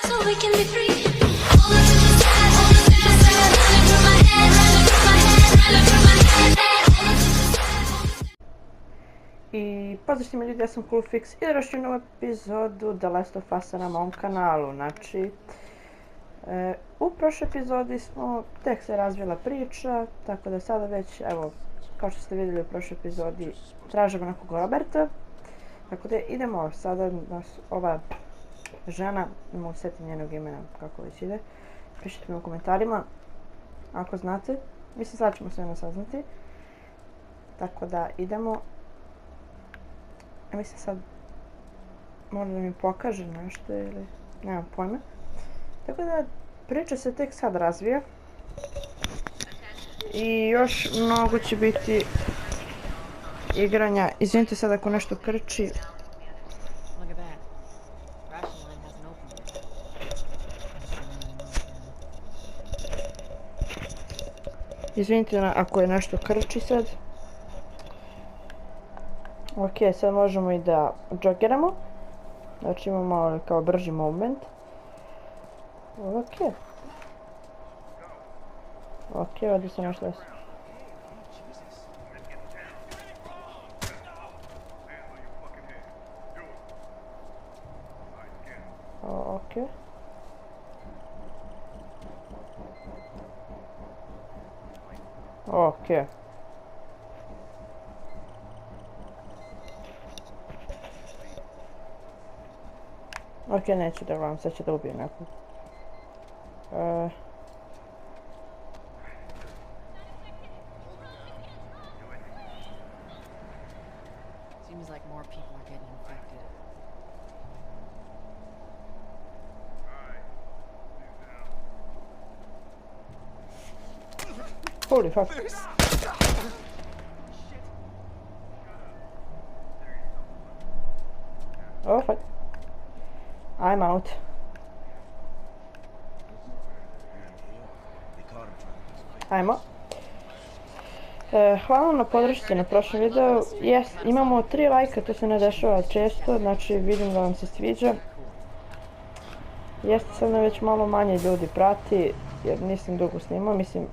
so we can be free. All the super sad, all the super sad, running through my head, running through my head, running through my head. All the super sad, all the super... I pozdrav svima ljudi, ja sam Coolfix i došli u novu epizodu The Last of Us na mom kanalu. Znači, u prošloj epizodi smo tek se razvila priča, tako da sada već, evo, kao što ste vidjeli u prošloj epizodi, tražimo nekog Roberta. Tako da idemo, sada nas ova žena, ne mogu setiti njenog imena kako već ide, pišite mi u komentarima ako znate, mislim sad ćemo sve saznati. Tako da idemo. Mislim sad možda da mi pokaže nešto ili nemam pojma. Tako da priča se tek sad razvija i još mnogo će biti igranja. Izvinite sad ako nešto krči. Izvinite ako je nešto krči sad. Ok, sad možemo i da joggeramo. Znači imamo malo kao brži movement. Ok. Ok, ovdje se nešto desi. Ok. Ok. Ok, neću da vam, sad ću da ubijem nekog. Seems like more people are getting infected. Holy fuck. Oh fuck. I'm out. Ajmo. Hvala vam na podršci na prošlom videu. Imamo 3 lajka, to se ne dešava često, znači vidim da vam se sviđa. Jeste, sad me već malo manje ljudi prati, jer nisam dugo snimao, mislim,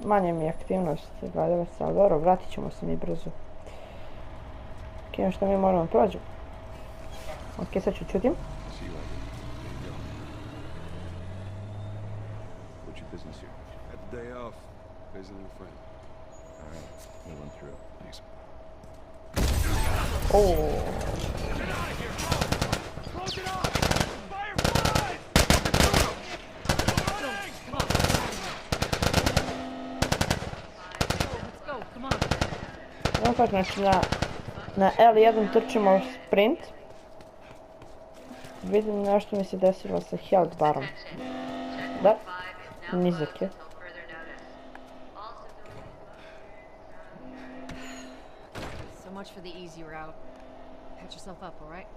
manje mi je aktivnost gledalaca, ali dobro, vratit ćemo se mi brzo. Ok, što mi moramo prođu. Ok, sad ću čutim. Day off, visiting a friend. All right, we went through. Thanks. Oh. Close it off! Fireflies! Let's go, come on. Evo kako, znači na L1 trčimo sprint. Vidim nešto mi se desilo sa health barom. Da, nizak je. So much for the easy route. Patch yourself up, all right?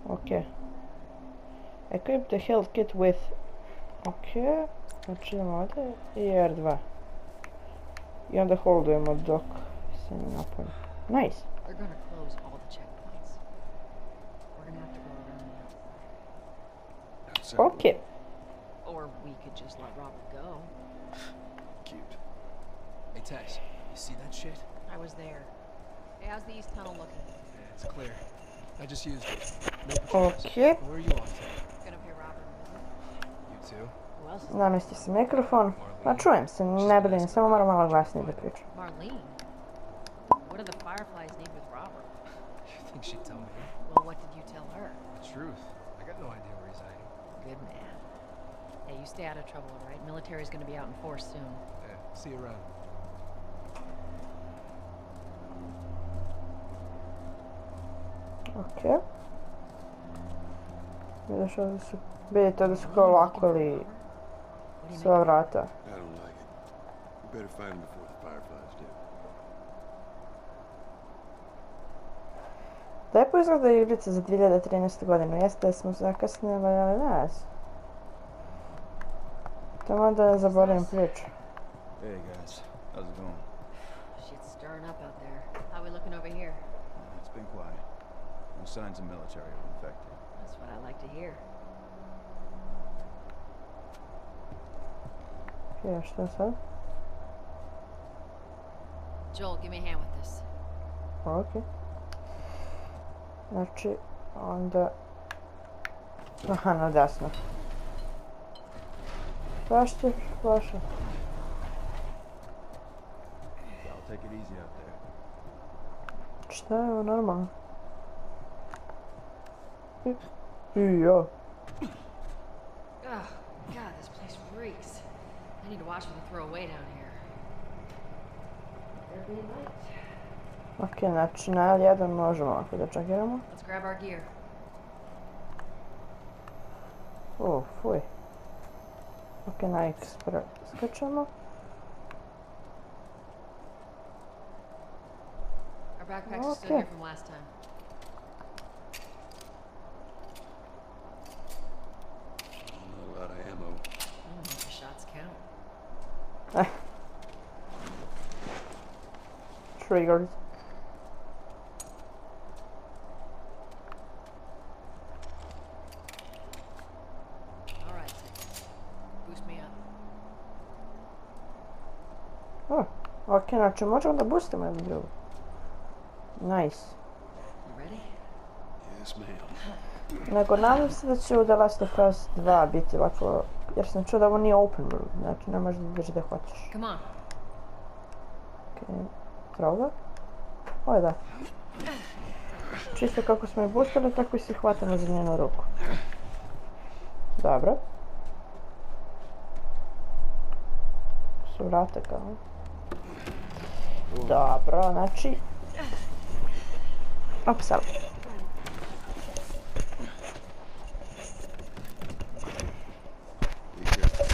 Okay. Equip the health kit with... Ok. Znači idemo ovdje i R2. I onda holdujemo dok se ne napolje. Nice. They're gonna close all the checkpoints. We're gonna have to go around the outside. Ok. Or we could just let Robert go. Cute. Hey Tess, you see that shit? I was there. Hey, how's the east tunnel looking? Yeah, it's clear. I just used it. No patrols. Ok. Where are you off to? Gonna pay Robert. You too? Who else is Namesti se mikrofon. Ma čujem se, ne brini, samo moram malo glasnije da pričam. Marlene? What do the Fireflies need with Robert? You think she'd tell me? Well, what did you tell her? The truth. I got no idea where he's hiding. Good man. Hey, you stay out of trouble, all right? Military's gonna be out in force soon. Yeah, see you around. Ok. Vidiš ovdje su... Vidite, ovdje su kao lakovi What do you sva vrata. I don't like it. We better find him before the Fireflies do. Lepo izgleda igrica za 2013. godinu. Jeste da smo zakasnili, ali ne. Tamo da ne zaboravim priču. Hey guys, how's it going? Shit's stirring up out there. How we looking over here? It's been quiet. We'll signs of military are infected. That's what I like to hear. Ok, šta sad? Joel, give me a hand with this. Ok. Znači, onda... Aha, na desno. Zašto? Vaša. I'll take it easy out there. Šta je ovo normalno? I ja. Oh, God, this place reeks. I need to watch what they throw away down here. Better be light. Ok, znači na L1 možemo ovako da čekiramo. Let's grab our gear. Fuj. Ok, na X skačemo. Our backpacks are still Okay. here from last time. Not a lot of ammo. The shots count. Triggered. All right, Sid. Boost me up. Ok, znači možemo da boostimo jednu drugu. Nice. You ready? Yes, ma'am. Nego nadam se da će u The Last of Us 2 biti ovako, jer sam čuo da ovo nije open world, znači ne možeš da ideš gdje hoćeš. Come on. Ok, trova. Ovo je da. Čisto kako smo je boostali, tako i se hvatamo za njenu ruku. Dobro. Su vrate kao. Dobro, znači... Opsal. Be careful.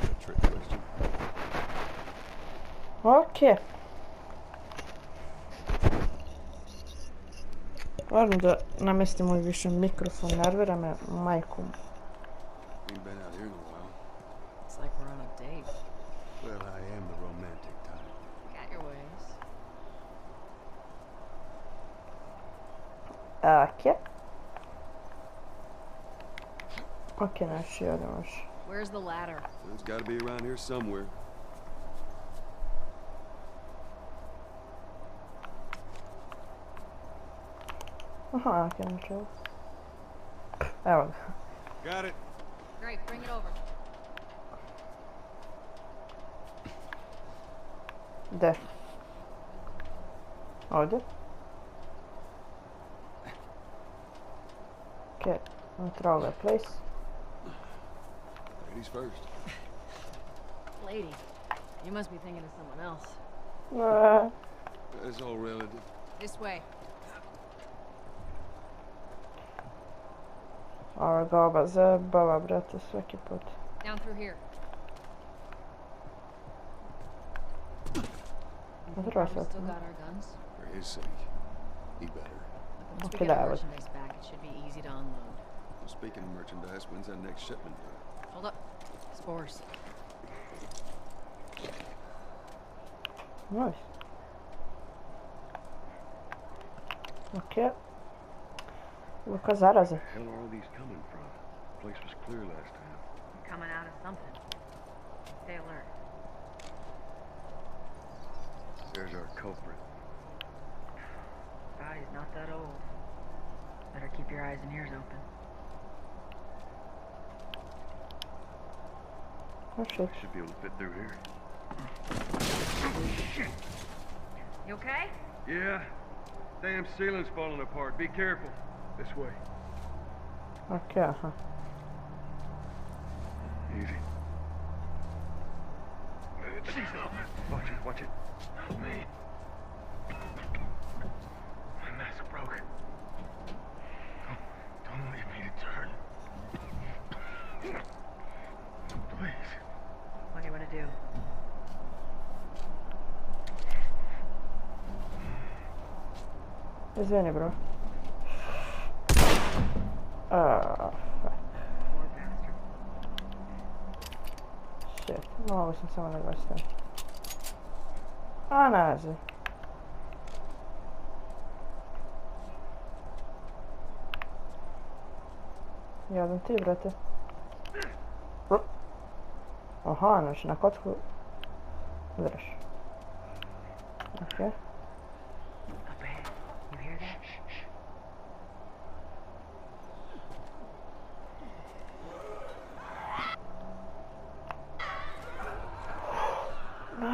A trick question. Ok. Važno da namestimo i više mikrofon, nervira me majku. Ain't been out here in a while. It's like we're on a date. Well, I am the romantic type. Got your ways. Ok. Ok, znači odemo još. Where's the ladder? It's got to be around here somewhere. Aha, ok, znači ovo. Evo ga. Got it. Great, bring it over. Gde? Ovdje? Ok, unutra ovoga place. Ladies first. Lady, you must be thinking of someone else. It's all relative. This way. Ova ga oba zabava, brate, svaki put. Down through here. That's We what I probably said. still got our guns. For his sake. He better. Once Okay, we get our that was- merchandise back, it should be easy to unload. Well, speaking of merchandise, when's that next shipment due? Hold up. Spores. Nice. Ok. Luka zaraze. Hell are all these coming from? The place was clear last time. Coming out of something. Stay alert. There's our culprit. Body's not that old. Better keep your eyes and ears open. Oh shit. Should be able to fit through here. You okay? Yeah. Damn ceiling's falling apart. Be careful. This way. Ok, aha. Easy. Watch it, watch it. Help me. My mask broke. Don't leave me to turn. Please. What do you want to do? Izvini, bro. Fuck. Poor bastard. Shit. Mogu sam samo da ga stavim. A, nazi. Jadan ti, brate. Aha, znači na kocku udaraš. Okej. Up ahead. You hear that?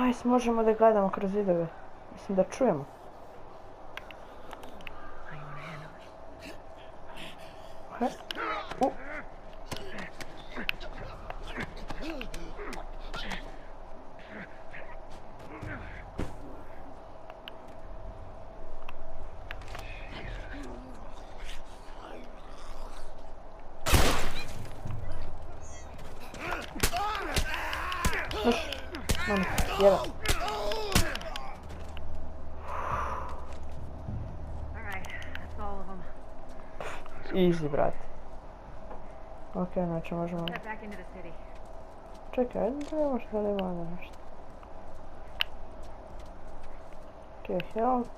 Nice, možemo da gledamo kroz zidove. Mislim da čujemo. How you wanna handle it? Okej. U. Mano, jedan. Alright, that's all of them. Easy, brate. Okej, znači možemo... Step back into the city. Čekaj, ajde da vidimo što da ima nešto. Okej, health.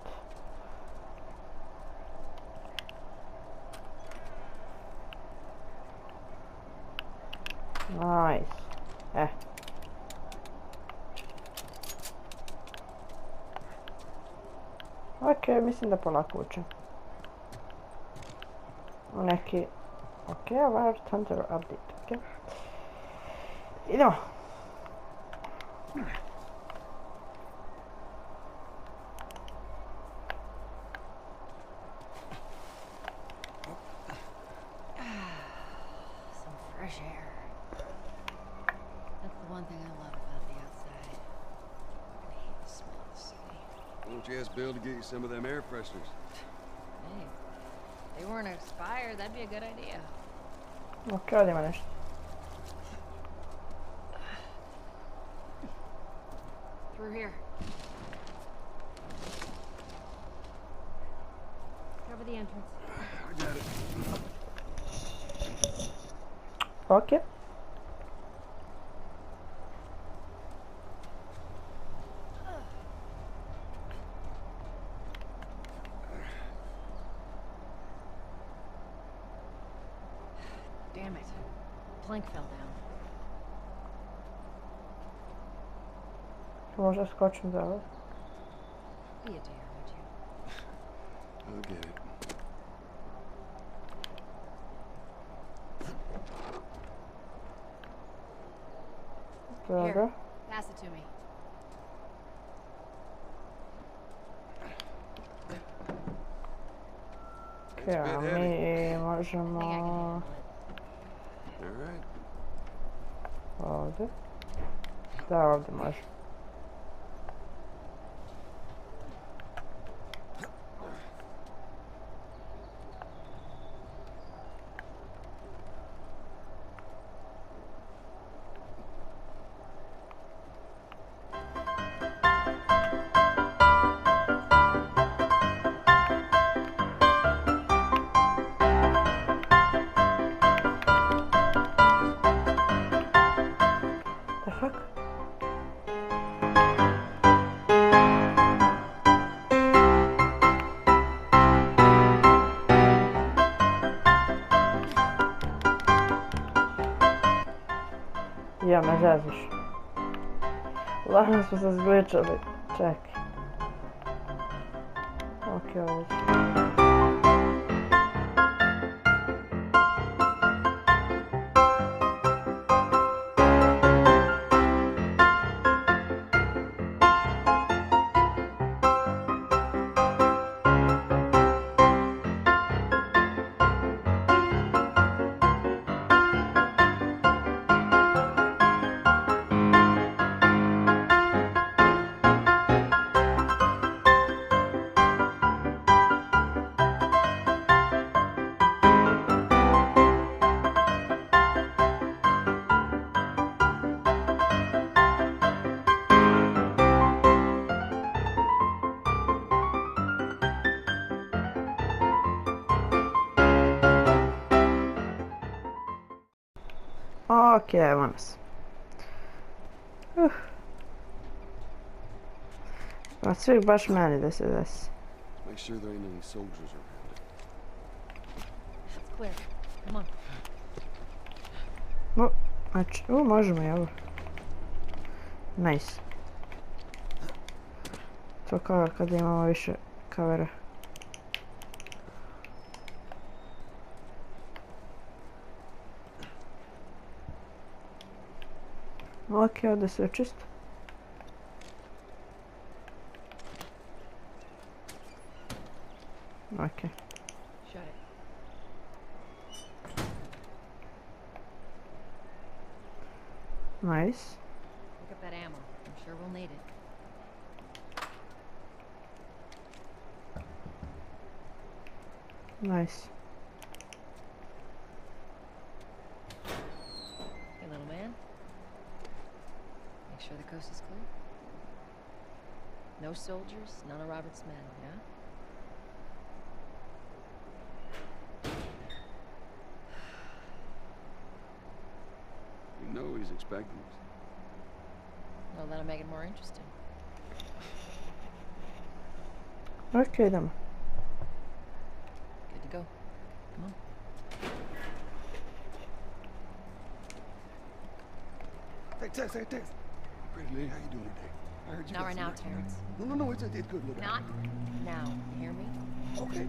Nice. Okej, mislim da polako učim. Neki... Okej, Wild Hunter update, okej. Idemo. Some fresh air. That's the one thing I love about the outside. I hate the smell of the city. Why don't you ask Bill to get you some of them air fresheners? Hey, if they weren't expired, that'd be a good idea. Okej, ovdje ima nešto. Through here. Cover the entrance. I got it. Okej. Damn it. Plank fell down. Možda skočim za ovo. Be a dear, would you? I'll get it. Dobro. Pass it to me. Okej, a It's a bit mi I think I can možemo... handle it. All right. Ovdje. Da, ovdje može. The fuck? Ja, me zezaš. Uglavnom smo se zgličali. Čekaj. Okej, ovdje. Okej, evo nas. Od svih baš meni da se desi. Make sure there ain't any soldiers around. It's clear. Come on. Znači, možemo i ovo. Nice. To kao kada imamo više kavera. Ok, ovdje sve čisto. Ok. Shut it. Nice. Pick up that ammo. I'm sure we'll need it. Nice. Hey, little man. Make sure the coast is clear. No soldiers, none of Robert's men, yeah? You know he's expecting us. Well, that'll make it more interesting. Ok, idemo. Good to go. Come on. Hey, Tex, hey, Tex. Pretty lady, how you doing today? I heard you Not got right some now, work. Terrence. No, it's good. Look, Not now. You hear me? okay.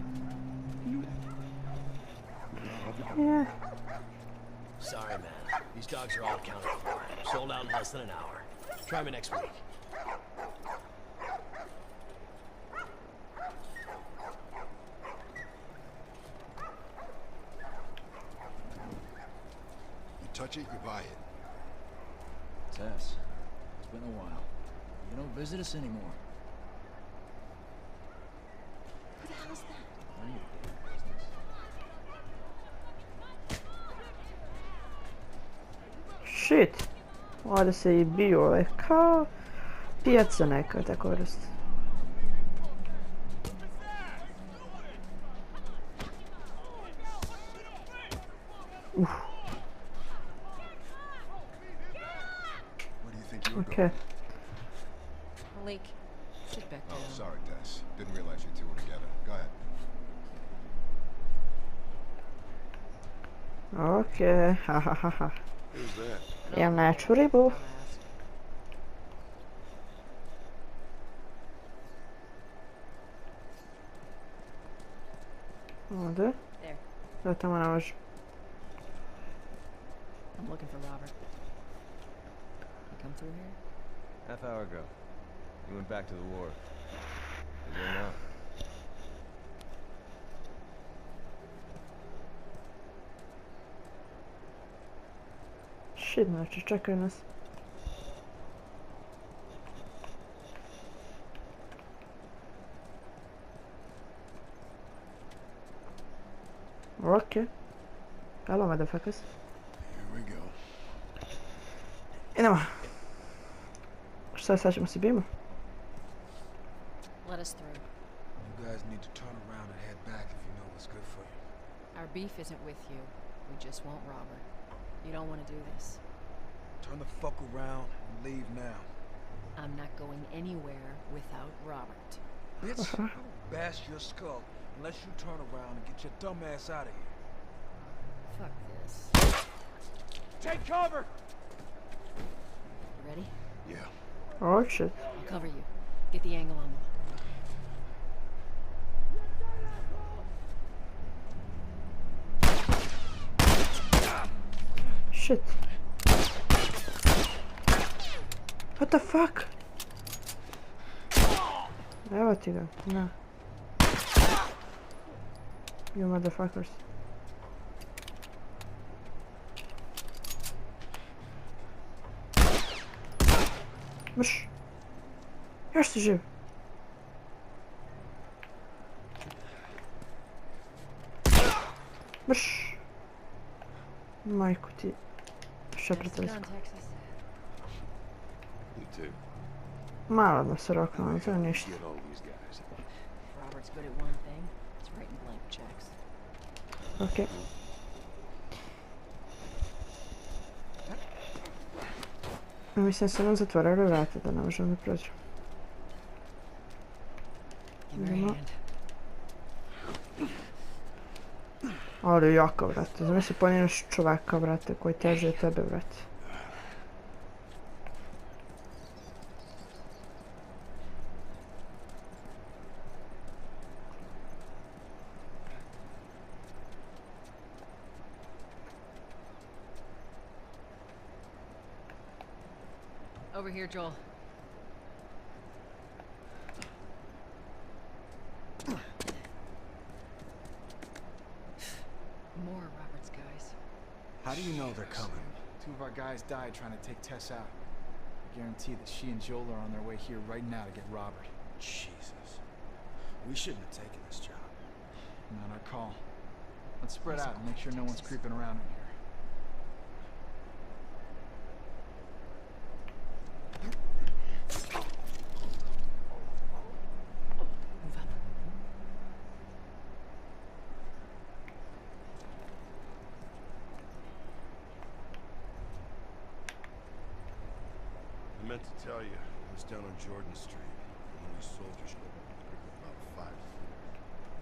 You knew that. Yeah. Sorry, man. These dogs are all accounted for. Sold out in less than an hour. Try me next week. You touch it, you buy it. Tess, it's been a while. You don't visit us anymore. Who the hell is that? None of your damn business. Shit. Ovdje se i bio, ovo je kao pijaca neka tako vrsta. Where do you think you were Ok. going? Malik, sit back down. Oh, sorry, Tess. Didn't realize you two were together. Go ahead. Ok, ha ha ha ha. Who's that? Imam najjaču ribu. Ovdje. There. Da tamo ne može. I'm looking for Robert. You come through here? Half hour ago. He went back to the war. He's there now. Shit, znači čekaju nas. Ok. Hello, motherfuckers. Here we go. Idemo. Šta sad ćemo se bimo? Let us through. You guys need to turn around and head back if you know what's good for you. Our beef isn't with you. We just want Robert. You don't want to do this. Turn the fuck around and leave now. I'm not going anywhere without Robert. Bitch, I will bash your skull unless you turn around and get your dumb ass out of here. Fuck this. Take cover! You ready? Yeah. Oh shit. I'll cover you. Get the angle on them. Shit. What the fuck? Evo ti ga, na. You motherfuckers. Mrš. Još si živ. Mrš. Majku ti. Šta Nice pretresku. gun, Texas. You too. Malo da se roknemo, to je ništa. Get all these guys. Robert's good at one thing. It's writing blank checks. Ok. Mislim se nam zatvaraju vrata da ne možemo da prođemo. Give me your No. hand. Ali jaka, brate. Zamisli poniješ čoveka, brate, koji teže od tebe, brate. Over here, Joel. More of Robert's guys. How do you know they're coming? Two of our guys died trying to take Tess out. I guarantee that she and Joel are on their way here right now to get Robert. Jesus. We shouldn't have taken this job. Not our call. Let's spread out and make sure no one's creeping around in here. Move up. I meant to tell you, I was down on Jordan Street. One of these soldiers showed up with a group of about 5 footers,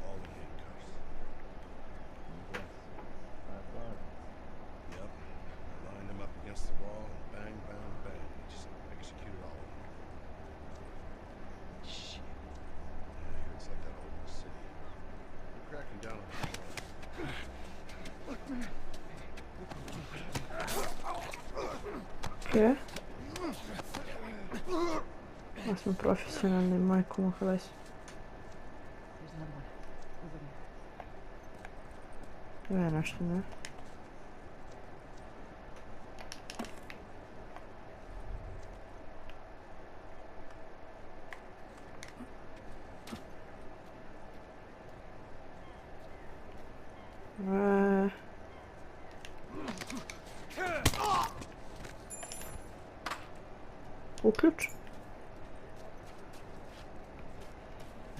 all in handcuffs. Yep. I lined them up against the wall and bang, bang, bang. They just executed all of them. Shit. Yeah, I hear it's like that all over the city. They're cracking down on people. Okay. Ja smo profesionalni, majku mu hlesu. There's another one. Over there. Ovo je nešto, ne? Uključ.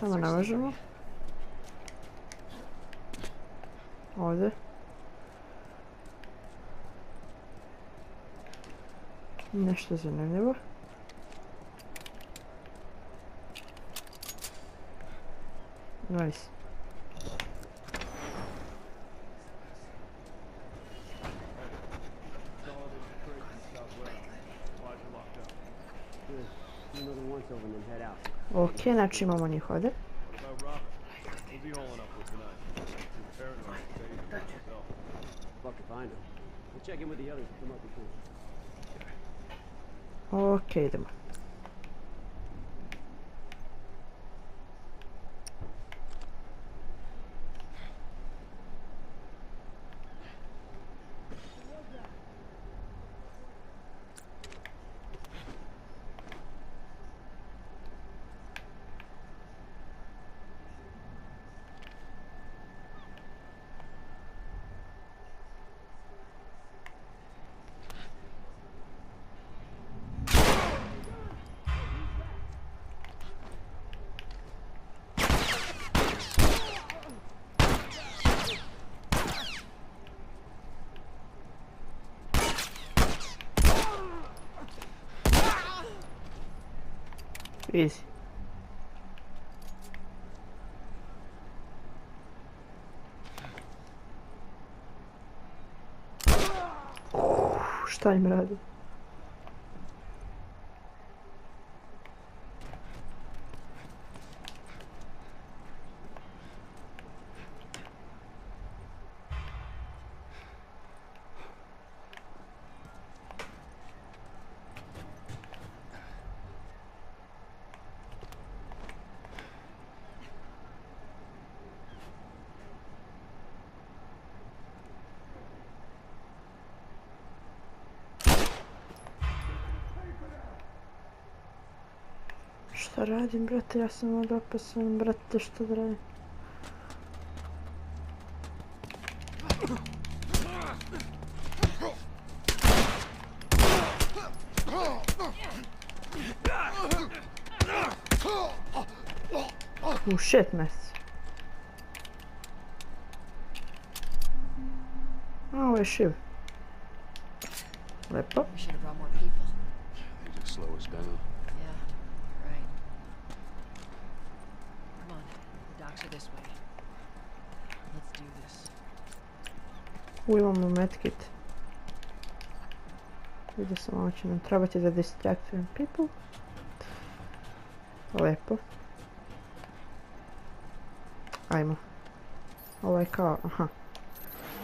Tamo ne možemo. Ovdje. Nešto zanimljivo. Nice. Ok, znači imamo njih ovdje. Ok, idemo. Easy. Šta im radi? Šta radim, brate? Ja sam ovdje opasan, brate, šta da radim? Oh shit, mess. Ovo je šiv. Lepo. We should have brought more people. They just slow us down. Yeah, right. Come on, the docks are this way. Let's do this. Imamo medkit. Vidio sam, ovo će nam trebati da distractujem people. Lepo. Ajmo. Ovo je kao, aha.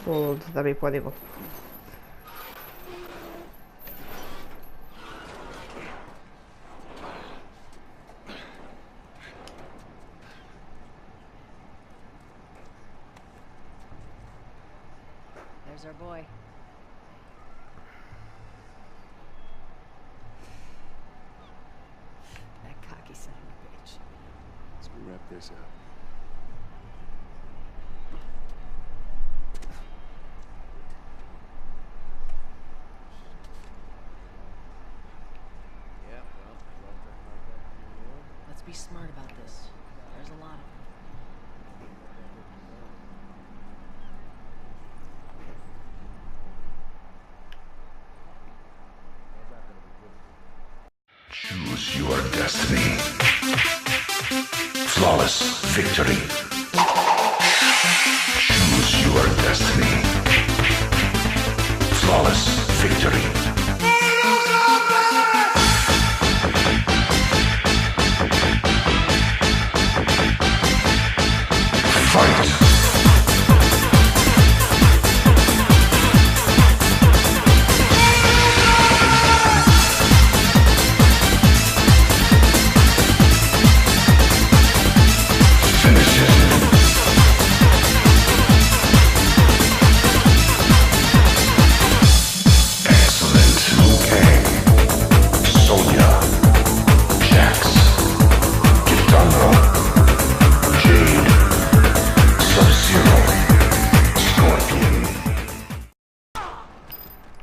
Lud, da bi podigao. There's our boy. That cocky son of a bitch. As we wrap this up. Yeah, well, love that like that in the war. Let's be smart about this. There's a lot of them. Choose your destiny. Flawless victory. Choose your destiny. Flawless victory. Fight.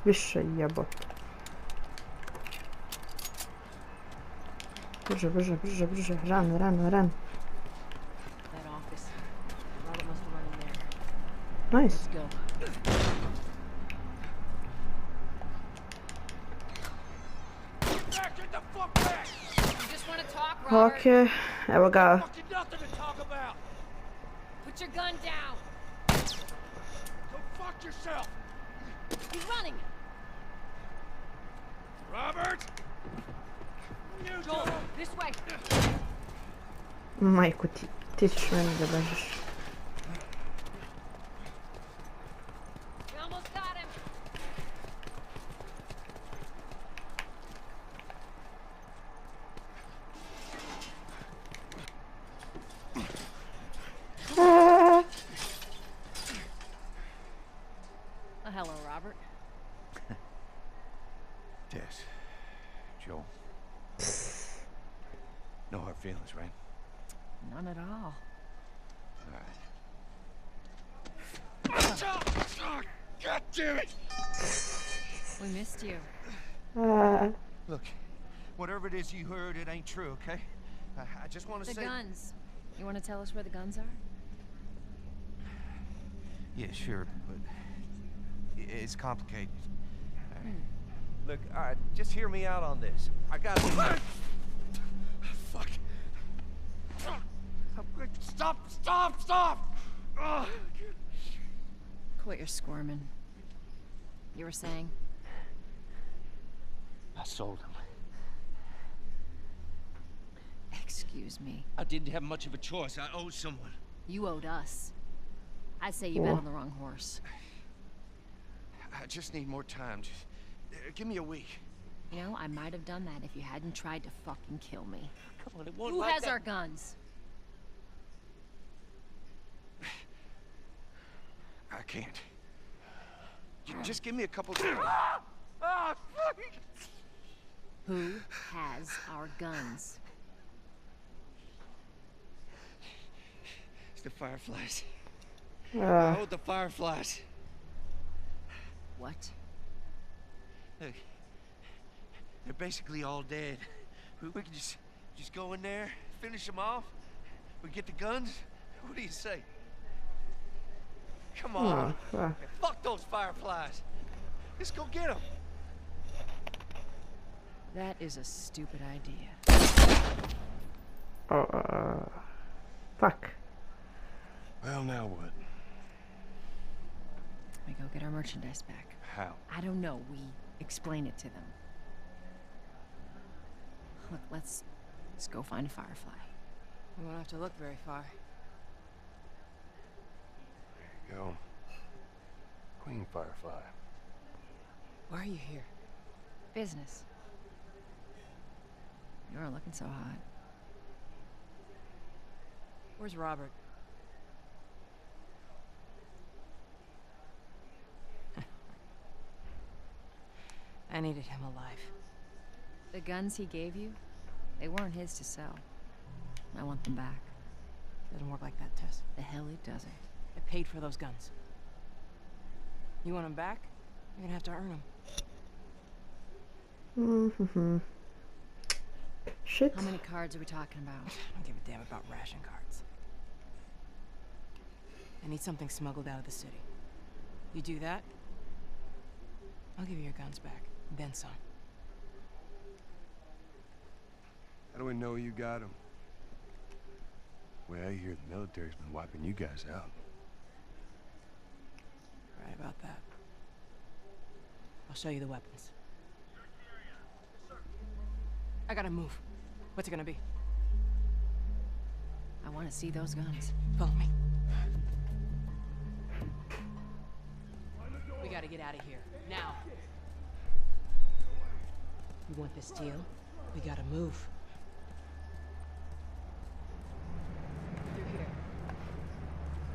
Više jebot. Brže, brže, brže, brže. Run, run, run. That office. Robert must have run in there. Nice. Let's go. Get the fuck back! You just want to talk, Robert? Okej, evo ga. Fucking nothing to talk about! Put your gun down. Go fuck yourself! He's running. Robert! Joel, this way. Majku ti, ti ćeš meni da bežeš. We almost got him. Oh, hello, Robert. Tess. Joel. No hard feelings, right? None at all. Alright. God damn it! We missed you. Look, whatever it is you heard, it ain't true, okay? I just want to The say... guns. You want to tell us where the guns are? Yeah, sure, but it's complicated. All right. Look, all right, just hear me out on this. I got Fuck. Stop! Ugh. Quit your squirming. You were saying? I sold him. Excuse me. I didn't have much of a choice. I owed someone. You owed us. I say you bet on the wrong horse. I just need more time. Just give me a week. You know, I might have done that if you hadn't tried to fucking kill me. Come on, it won't Who like has that. our guns? I can't. Just give me a couple days. Who has our guns? It's the Fireflies. I owed the Fireflies. What? Look, they're basically all dead. We can just go in there, finish them off. We get the guns. What do you say? Come on. Fuck those Fireflies. Let's go get them. That is a stupid idea. Fuck. Well, now what? We go get our merchandise back. How? I don't know. We explain it to them. Look, let's go find a Firefly. We won't have to look very far. There you go. Queen Firefly. Why are you here? Business. You aren't looking so hot. Where's Robert? I needed him alive. The guns he gave you, they weren't his to sell. I want them back. Doesn't work like that, Tess. The hell it doesn't. I paid for those guns. You want them back? You're gonna have to earn them. Shit. How many cards are we talking about? I don't give a damn about ration cards. I need something smuggled out of the city. You do that, I'll give you your guns back. Then some. How do we know you got them? Way I hear the military's been wiping you guys out. Right about that. I'll show you the weapons. I gotta move. What's it gonna be? I want to see those guns. Follow me. We gotta get out of here. Now. You want this deal? We gotta move. Through here.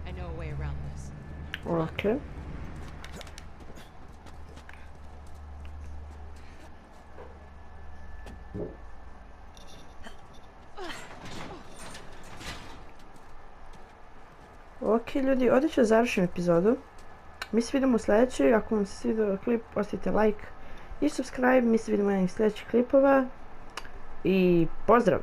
I know a way around this. Okay. Ok ljudi, ovdje ću završiti epizodu. Mi se vidimo u sljedećoj. Ako vam se svidio klip, ostavite like i subscribe. Mi se vidimo u sljedećih klipova. I pozdrav!